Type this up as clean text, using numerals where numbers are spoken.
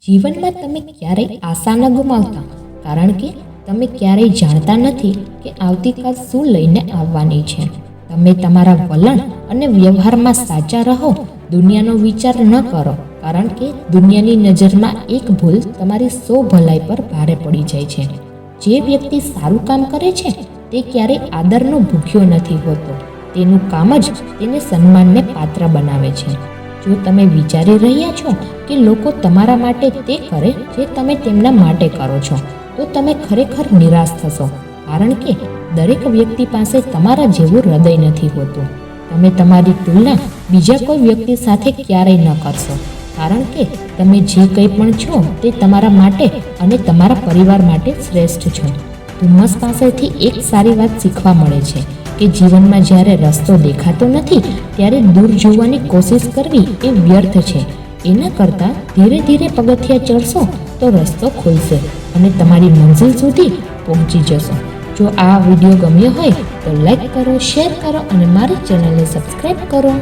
જીવનમાં તમે ક્યારેય આશા ન ગુમાવતા, કારણ કે તમે ક્યારેય જાણતા નથી કે આવતીકાલ શું લઈને આવવાની છે. તમે તમારા વલણ અને વ્યવહારમાં સાચા રહો. દુનિયાનો વિચાર ન કરો, કારણ કે દુનિયાની નજરમાં એક ભૂલ તમારી 100 ભલાઈ પર ભારે પડી જાય છે. જે વ્યક્તિ સારું કામ કરે છે તે ક્યારેય આદરનો ભૂખ્યો નથી હોતો. તેનું કામ જ તેને સન્માનને પાત્ર બનાવે છે. જો તમે વિચારી રહ્યા છો કે લોકો તમારા માટે તે કરે જે તમે તેમના માટે કરો છો, તો તમે ખરેખર નિરાશ થશો, કારણ કે દરેક વ્યક્તિ પાસે તમારા જેવું હૃદય નથી હોતું. તમે તમારી તુલના બીજા કોઈ વ્યક્તિ સાથે ક્યારેય ન કરશો, કારણ કે તમે જે કંઈ પણ છો તે તમારા માટે અને તમારા પરિવાર માટે શ્રેષ્ઠ છો. ધુમ્મસ પાસેથી એક સારી વાત શીખવા મળે છે કે જીવનમાં જ્યારે રસ્તો દેખાતો નથી ત્યારે દૂર જોવાની કોશિશ કરવી એ વ્યર્થ છે. એના કરતાં ધીરે ધીરે પગથિયાં ચડશો તો રસ્તો ખુલશે અને તમારી મંઝિલ સુધી પહોંચી જશો. જો આ વિડીયો ગમ્યો હોય તો લાઈક કરો, શેર કરો અને મારી ચેનલને સબસ્ક્રાઈબ કરો.